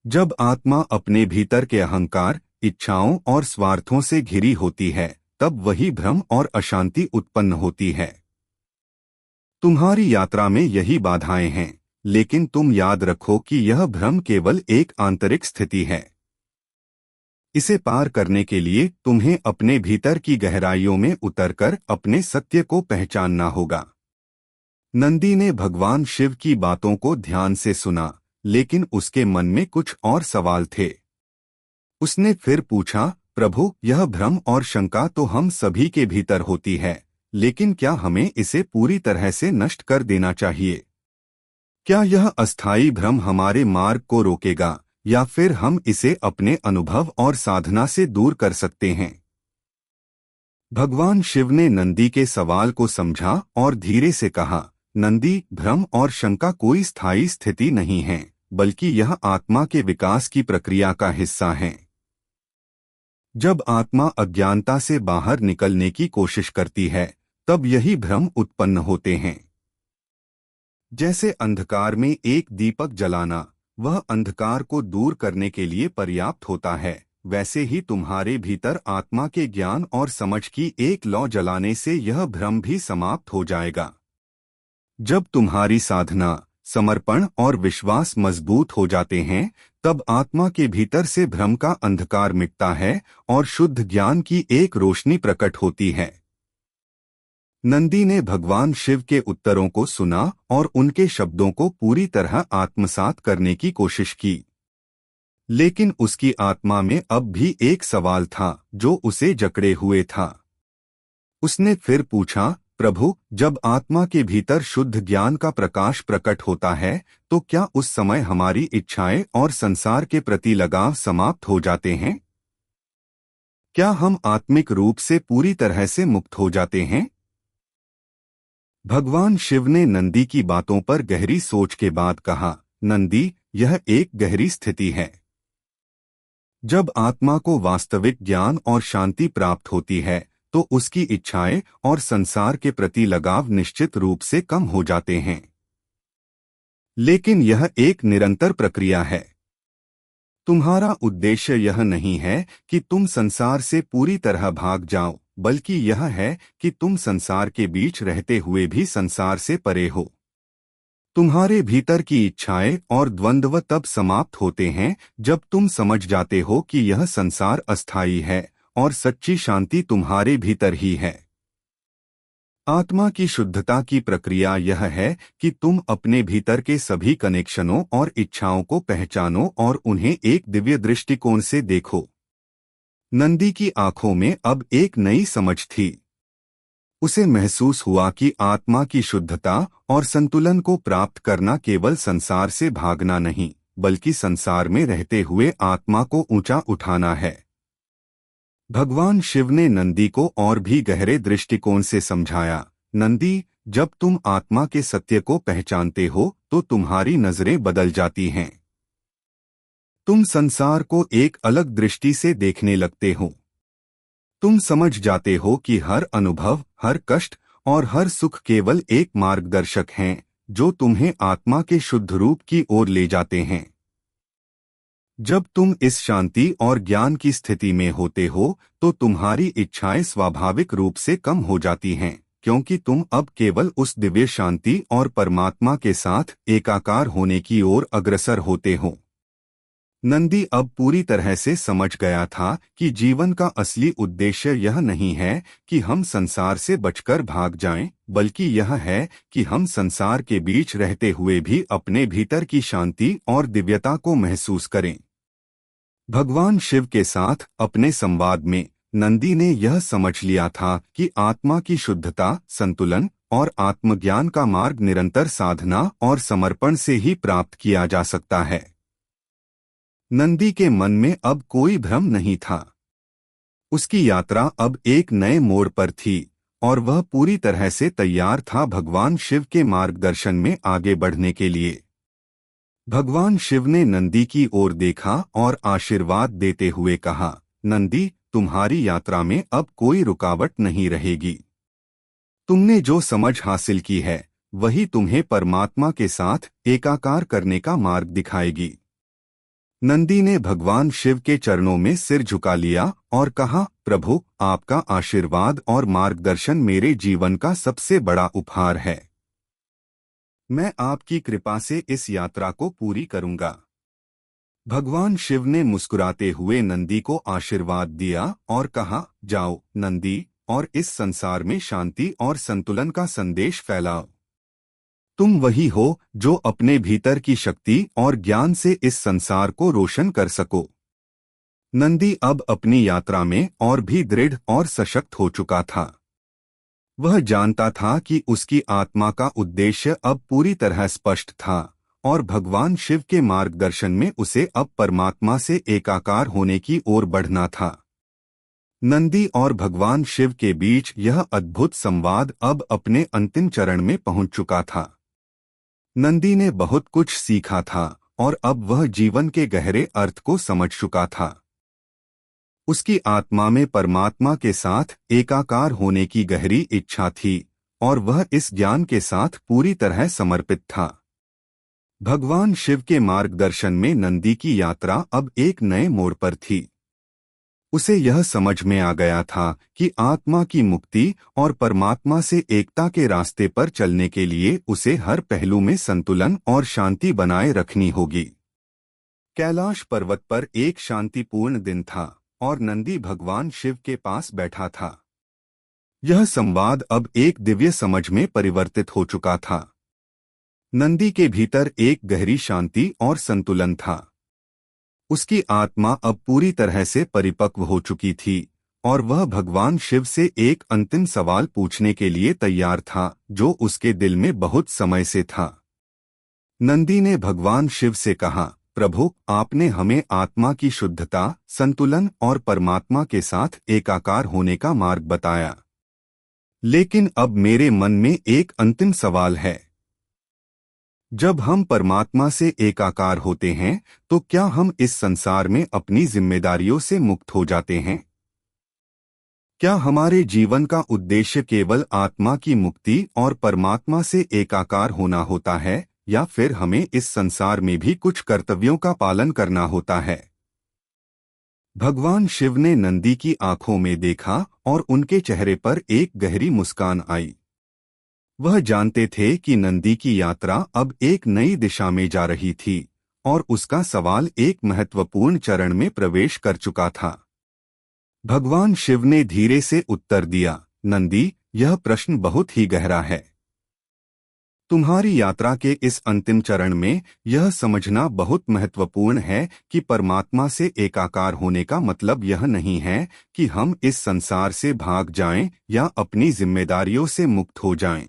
जब आत्मा अपने भीतर के अहंकार, इच्छाओं और स्वार्थों से घिरी होती है, तब वही भ्रम और अशांति उत्पन्न होती है। तुम्हारी यात्रा में यही बाधाएं हैं, लेकिन तुम याद रखो कि यह भ्रम केवल एक आंतरिक स्थिति है। इसे पार करने के लिए तुम्हें अपने भीतर की गहराइयों में उतरकर अपने सत्य को पहचानना होगा। नंदी ने भगवान शिव की बातों को ध्यान से सुना, लेकिन उसके मन में कुछ और सवाल थे। उसने फिर पूछा, प्रभु, यह भ्रम और शंका तो हम सभी के भीतर होती है, लेकिन क्या हमें इसे पूरी तरह से नष्ट कर देना चाहिए? क्या यह अस्थायी भ्रम हमारे मार्ग को रोकेगा या फिर हम इसे अपने अनुभव और साधना से दूर कर सकते हैं? भगवान शिव ने नंदी के सवाल को समझा और धीरे से कहा, नंदी, भ्रम और शंका कोई स्थायी स्थिति नहीं है, बल्कि यह आत्मा के विकास की प्रक्रिया का हिस्सा है। जब आत्मा अज्ञानता से बाहर निकलने की कोशिश करती है, तब यही भ्रम उत्पन्न होते हैं। जैसे अंधकार में एक दीपक जलाना वह अंधकार को दूर करने के लिए पर्याप्त होता है, वैसे ही तुम्हारे भीतर आत्मा के ज्ञान और समझ की एक लौ जलाने से यह भ्रम भी समाप्त हो जाएगा। जब तुम्हारी साधना, समर्पण और विश्वास मजबूत हो जाते हैं, तब आत्मा के भीतर से भ्रम का अंधकार मिटता है और शुद्ध ज्ञान की एक रोशनी प्रकट होती है। नंदी ने भगवान शिव के उत्तरों को सुना और उनके शब्दों को पूरी तरह आत्मसात करने की कोशिश की, लेकिन उसकी आत्मा में अब भी एक सवाल था जो उसे जकड़े हुए था। उसने फिर पूछा, प्रभु, जब आत्मा के भीतर शुद्ध ज्ञान का प्रकाश प्रकट होता है, तो क्या उस समय हमारी इच्छाएं और संसार के प्रति लगाव समाप्त हो जाते हैं? क्या हम आत्मिक रूप से पूरी तरह से मुक्त हो जाते हैं? भगवान शिव ने नंदी की बातों पर गहरी सोच के बाद कहा, नंदी, यह एक गहरी स्थिति है। जब आत्मा को वास्तविक ज्ञान और शांति प्राप्त होती है, तो उसकी इच्छाएं और संसार के प्रति लगाव निश्चित रूप से कम हो जाते हैं। लेकिन यह एक निरंतर प्रक्रिया है। तुम्हारा उद्देश्य यह नहीं है कि तुम संसार से पूरी तरह भाग जाओ, बल्कि यह है कि तुम संसार के बीच रहते हुए भी संसार से परे हो। तुम्हारे भीतर की इच्छाएं और द्वंद्व तब समाप्त होते हैं जब तुम समझ जाते हो कि यह संसार अस्थायी है और सच्ची शांति तुम्हारे भीतर ही है। आत्मा की शुद्धता की प्रक्रिया यह है कि तुम अपने भीतर के सभी कनेक्शनों और इच्छाओं को पहचानो और उन्हें एक दिव्य दृष्टिकोण से देखो। नंदी की आंखों में अब एक नई समझ थी। उसे महसूस हुआ कि आत्मा की शुद्धता और संतुलन को प्राप्त करना केवल संसार से भागना नहीं, बल्कि संसार में रहते हुए आत्मा को ऊंचा उठाना है। भगवान शिव ने नंदी को और भी गहरे दृष्टिकोण से समझाया, नंदी, जब तुम आत्मा के सत्य को पहचानते हो तो तुम्हारी नजरें बदल जाती हैं। तुम संसार को एक अलग दृष्टि से देखने लगते हो। तुम समझ जाते हो कि हर अनुभव, हर कष्ट और हर सुख केवल एक मार्गदर्शक हैं जो तुम्हें आत्मा के शुद्ध रूप की ओर ले जाते हैं। जब तुम इस शांति और ज्ञान की स्थिति में होते हो तो तुम्हारी इच्छाएं स्वाभाविक रूप से कम हो जाती हैं, क्योंकि तुम अब केवल उस दिव्य शांति और परमात्मा के साथ एकाकार होने की ओर अग्रसर होते हो। नंदी अब पूरी तरह से समझ गया था कि जीवन का असली उद्देश्य यह नहीं है कि हम संसार से बचकर भाग जाएं, बल्कि यह है कि हम संसार के बीच रहते हुए भी अपने भीतर की शांति और दिव्यता को महसूस करें। भगवान शिव के साथ अपने संवाद में नंदी ने यह समझ लिया था कि आत्मा की शुद्धता, संतुलन और आत्मज्ञान का मार्ग निरंतर साधना और समर्पण से ही प्राप्त किया जा सकता है। नंदी के मन में अब कोई भ्रम नहीं था। उसकी यात्रा अब एक नए मोड़ पर थी और वह पूरी तरह से तैयार था भगवान शिव के मार्गदर्शन में आगे बढ़ने के लिए। भगवान शिव ने नंदी की ओर देखा और आशीर्वाद देते हुए कहा, नंदी, तुम्हारी यात्रा में अब कोई रुकावट नहीं रहेगी। तुमने जो समझ हासिल की है वही तुम्हें परमात्मा के साथ एकाकार करने का मार्ग दिखाएगी। नंदी ने भगवान शिव के चरणों में सिर झुका लिया और कहा, प्रभु, आपका आशीर्वाद और मार्गदर्शन मेरे जीवन का सबसे बड़ा उपहार है। मैं आपकी कृपा से इस यात्रा को पूरी करूंगा। भगवान शिव ने मुस्कुराते हुए नंदी को आशीर्वाद दिया और कहा, जाओ नंदी, और इस संसार में शांति और संतुलन का संदेश फैलाओ। तुम वही हो जो अपने भीतर की शक्ति और ज्ञान से इस संसार को रोशन कर सको। नंदी अब अपनी यात्रा में और भी दृढ़ और सशक्त हो चुका था। वह जानता था कि उसकी आत्मा का उद्देश्य अब पूरी तरह स्पष्ट था और भगवान शिव के मार्गदर्शन में उसे अब परमात्मा से एकाकार होने की ओर बढ़ना था। नंदी और भगवान शिव के बीच यह अद्भुत संवाद अब अपने अंतिम चरण में पहुंच चुका था। नंदी ने बहुत कुछ सीखा था और अब वह जीवन के गहरे अर्थ को समझ चुका था। उसकी आत्मा में परमात्मा के साथ एकाकार होने की गहरी इच्छा थी और वह इस ज्ञान के साथ पूरी तरह समर्पित था। भगवान शिव के मार्गदर्शन में नंदी की यात्रा अब एक नए मोड़ पर थी। उसे यह समझ में आ गया था कि आत्मा की मुक्ति और परमात्मा से एकता के रास्ते पर चलने के लिए उसे हर पहलू में संतुलन और शांति बनाए रखनी होगी। कैलाश पर्वत पर एक शांतिपूर्ण दिन था और नंदी भगवान शिव के पास बैठा था। यह संवाद अब एक दिव्य समझ में परिवर्तित हो चुका था। नंदी के भीतर एक गहरी शांति और संतुलन था। उसकी आत्मा अब पूरी तरह से परिपक्व हो चुकी थी और वह भगवान शिव से एक अंतिम सवाल पूछने के लिए तैयार था जो उसके दिल में बहुत समय से था। नंदी ने भगवान शिव से कहा, प्रभु, आपने हमें आत्मा की शुद्धता, संतुलन और परमात्मा के साथ एकाकार होने का मार्ग बताया, लेकिन अब मेरे मन में एक अंतिम सवाल है। जब हम परमात्मा से एकाकार होते हैं तो क्या हम इस संसार में अपनी जिम्मेदारियों से मुक्त हो जाते हैं? क्या हमारे जीवन का उद्देश्य केवल आत्मा की मुक्ति और परमात्मा से एकाकार होना होता है, या फिर हमें इस संसार में भी कुछ कर्तव्यों का पालन करना होता है? भगवान शिव ने नंदी की आंखों में देखा और उनके चेहरे पर एक गहरी मुस्कान आई। वह जानते थे कि नंदी की यात्रा अब एक नई दिशा में जा रही थी और उसका सवाल एक महत्वपूर्ण चरण में प्रवेश कर चुका था। भगवान शिव ने धीरे से उत्तर दिया, नंदी, यह प्रश्न बहुत ही गहरा है। तुम्हारी यात्रा के इस अंतिम चरण में यह समझना बहुत महत्वपूर्ण है कि परमात्मा से एकाकार होने का मतलब यह नहीं है कि हम इस संसार से भाग जाएं या अपनी जिम्मेदारियों से मुक्त हो जाएं।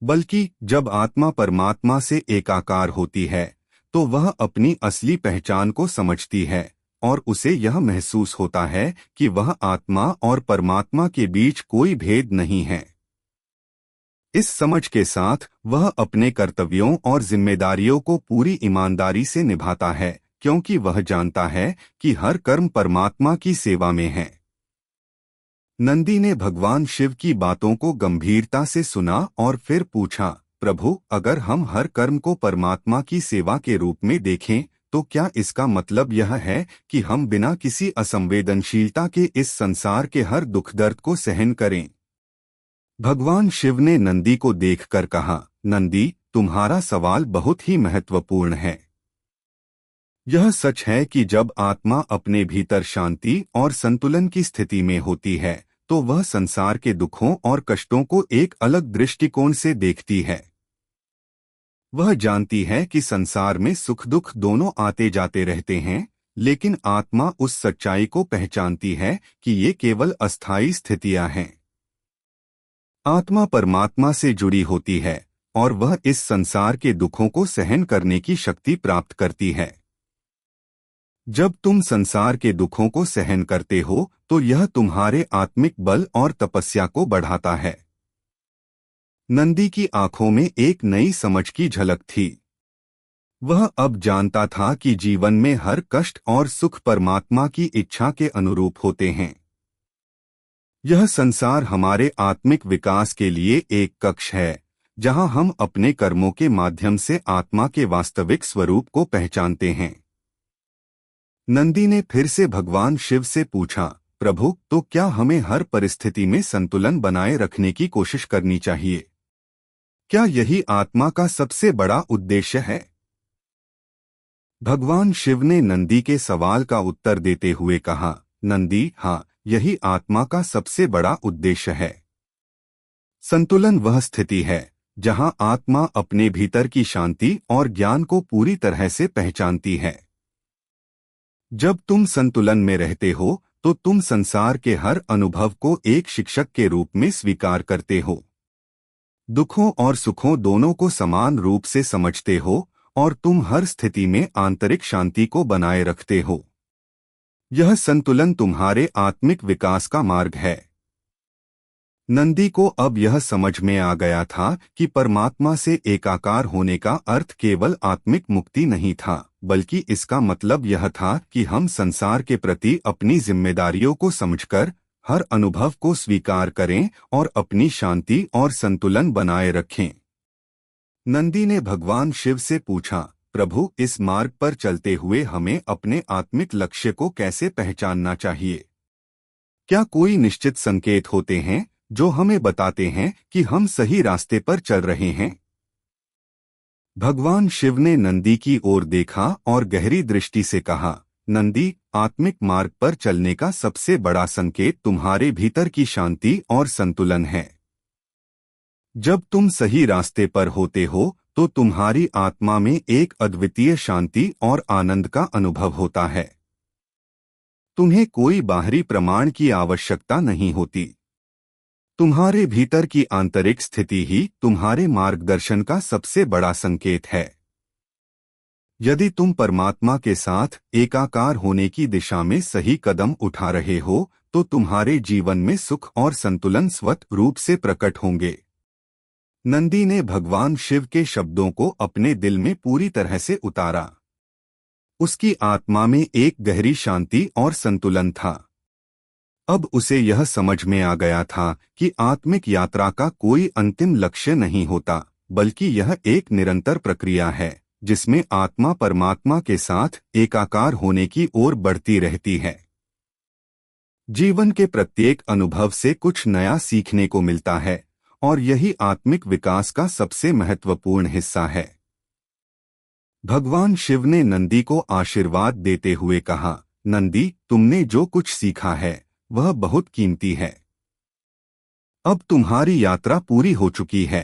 बल्कि जब आत्मा परमात्मा से एकाकार होती है तो वह अपनी असली पहचान को समझती है और उसे यह महसूस होता है कि वह आत्मा और परमात्मा के बीच कोई भेद नहीं है। इस समझ के साथ वह अपने कर्तव्यों और जिम्मेदारियों को पूरी ईमानदारी से निभाता है, क्योंकि वह जानता है कि हर कर्म परमात्मा की सेवा में है। नंदी ने भगवान शिव की बातों को गंभीरता से सुना और फिर पूछा, प्रभु, अगर हम हर कर्म को परमात्मा की सेवा के रूप में देखें तो क्या इसका मतलब यह है कि हम बिना किसी असंवेदनशीलता के इस संसार के हर दुख दर्द को सहन करें? भगवान शिव ने नंदी को देखकर कहा, नंदी, तुम्हारा सवाल बहुत ही महत्वपूर्ण है। यह सच है कि जब आत्मा अपने भीतर शांति और संतुलन की स्थिति में होती है तो वह संसार के दुखों और कष्टों को एक अलग दृष्टिकोण से देखती है। वह जानती है कि संसार में सुख दुख दोनों आते जाते रहते हैं, लेकिन आत्मा उस सच्चाई को पहचानती है कि ये केवल अस्थायी स्थितियां हैं। आत्मा परमात्मा से जुड़ी होती है और वह इस संसार के दुखों को सहन करने की शक्ति प्राप्त करती है। जब तुम संसार के दुखों को सहन करते हो तो यह तुम्हारे आत्मिक बल और तपस्या को बढ़ाता है। नंदी की आंखों में एक नई समझ की झलक थी। वह अब जानता था कि जीवन में हर कष्ट और सुख परमात्मा की इच्छा के अनुरूप होते हैं। यह संसार हमारे आत्मिक विकास के लिए एक कक्ष है, जहां हम अपने कर्मों के माध्यम से आत्मा के वास्तविक स्वरूप को पहचानते हैं। नंदी ने फिर से भगवान शिव से पूछा, प्रभु, तो क्या हमें हर परिस्थिति में संतुलन बनाए रखने की कोशिश करनी चाहिए? क्या यही आत्मा का सबसे बड़ा उद्देश्य है? भगवान शिव ने नंदी के सवाल का उत्तर देते हुए कहा, नंदी, हाँ, यही आत्मा का सबसे बड़ा उद्देश्य है। संतुलन वह स्थिति है जहां आत्मा अपने भीतर की शांति और ज्ञान को पूरी तरह से पहचानती है। जब तुम संतुलन में रहते हो तो तुम संसार के हर अनुभव को एक शिक्षक के रूप में स्वीकार करते हो। दुखों और सुखों दोनों को समान रूप से समझते हो और तुम हर स्थिति में आंतरिक शांति को बनाए रखते हो। यह संतुलन तुम्हारे आत्मिक विकास का मार्ग है। नंदी को अब यह समझ में आ गया था कि परमात्मा से एकाकार होने का अर्थ केवल आत्मिक मुक्ति नहीं था, बल्कि इसका मतलब यह था कि हम संसार के प्रति अपनी जिम्मेदारियों को समझकर हर अनुभव को स्वीकार करें और अपनी शांति और संतुलन बनाए रखें। नंदी ने भगवान शिव से पूछा, प्रभु, इस मार्ग पर चलते हुए हमें अपने आत्मिक लक्ष्य को कैसे पहचानना चाहिए? क्या कोई निश्चित संकेत होते हैं जो हमें बताते हैं कि हम सही रास्ते पर चल रहे हैं? भगवान शिव ने नंदी की ओर देखा और गहरी दृष्टि से कहा, नंदी, आत्मिक मार्ग पर चलने का सबसे बड़ा संकेत तुम्हारे भीतर की शांति और संतुलन है। जब तुम सही रास्ते पर होते हो तो तुम्हारी आत्मा में एक अद्वितीय शांति और आनंद का अनुभव होता है। तुम्हें कोई बाहरी प्रमाण की आवश्यकता नहीं होती। तुम्हारे भीतर की आंतरिक स्थिति ही तुम्हारे मार्गदर्शन का सबसे बड़ा संकेत है। यदि तुम परमात्मा के साथ एकाकार होने की दिशा में सही कदम उठा रहे हो तो तुम्हारे जीवन में सुख और संतुलन स्वतः रूप से प्रकट होंगे। नंदी ने भगवान शिव के शब्दों को अपने दिल में पूरी तरह से उतारा। उसकी आत्मा में एक गहरी शांति और संतुलन था। अब उसे यह समझ में आ गया था कि आत्मिक यात्रा का कोई अंतिम लक्ष्य नहीं होता, बल्कि यह एक निरंतर प्रक्रिया है जिसमें आत्मा परमात्मा के साथ एकाकार होने की ओर बढ़ती रहती है। जीवन के प्रत्येक अनुभव से कुछ नया सीखने को मिलता है और यही आत्मिक विकास का सबसे महत्वपूर्ण हिस्सा है। भगवान शिव ने नंदी को आशीर्वाद देते हुए कहा, नंदी, तुमने जो कुछ सीखा है वह बहुत कीमती है। अब तुम्हारी यात्रा पूरी हो चुकी है।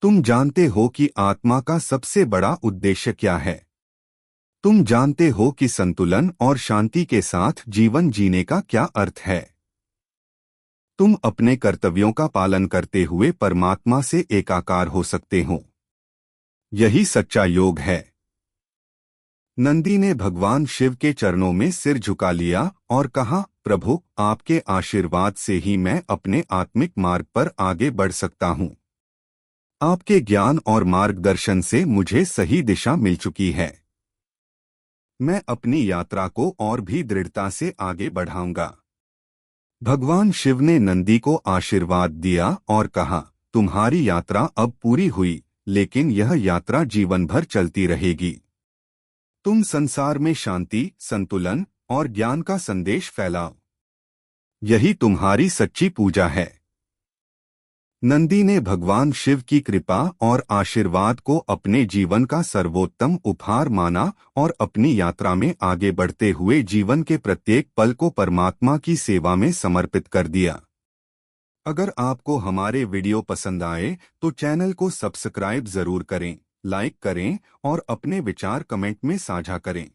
तुम जानते हो कि आत्मा का सबसे बड़ा उद्देश्य क्या है। तुम जानते हो कि संतुलन और शांति के साथ जीवन जीने का क्या अर्थ है। तुम अपने कर्तव्यों का पालन करते हुए परमात्मा से एकाकार हो सकते हो। यही सच्चा योग है। नंदी ने भगवान शिव के चरणों में सिर झुका लिया और कहा, प्रभु, आपके आशीर्वाद से ही मैं अपने आत्मिक मार्ग पर आगे बढ़ सकता हूँ। आपके ज्ञान और मार्गदर्शन से मुझे सही दिशा मिल चुकी है। मैं अपनी यात्रा को और भी दृढ़ता से आगे बढ़ाऊंगा। भगवान शिव ने नंदी को आशीर्वाद दिया और कहा, तुम्हारी यात्रा अब पूरी हुई, लेकिन यह यात्रा जीवन भर चलती रहेगी। तुम संसार में शांति, संतुलन और ज्ञान का संदेश फैलाओ। यही तुम्हारी सच्ची पूजा है। नंदी ने भगवान शिव की कृपा और आशीर्वाद को अपने जीवन का सर्वोत्तम उपहार माना और अपनी यात्रा में आगे बढ़ते हुए जीवन के प्रत्येक पल को परमात्मा की सेवा में समर्पित कर दिया। अगर आपको हमारे वीडियो पसंद आए तो चैनल को सब्सक्राइब जरूर करें, लाइक करें और अपने विचार कमेंट में साझा करें।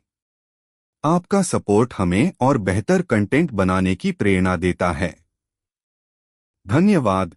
आपका सपोर्ट हमें और बेहतर कंटेंट बनाने की प्रेरणा देता है। धन्यवाद।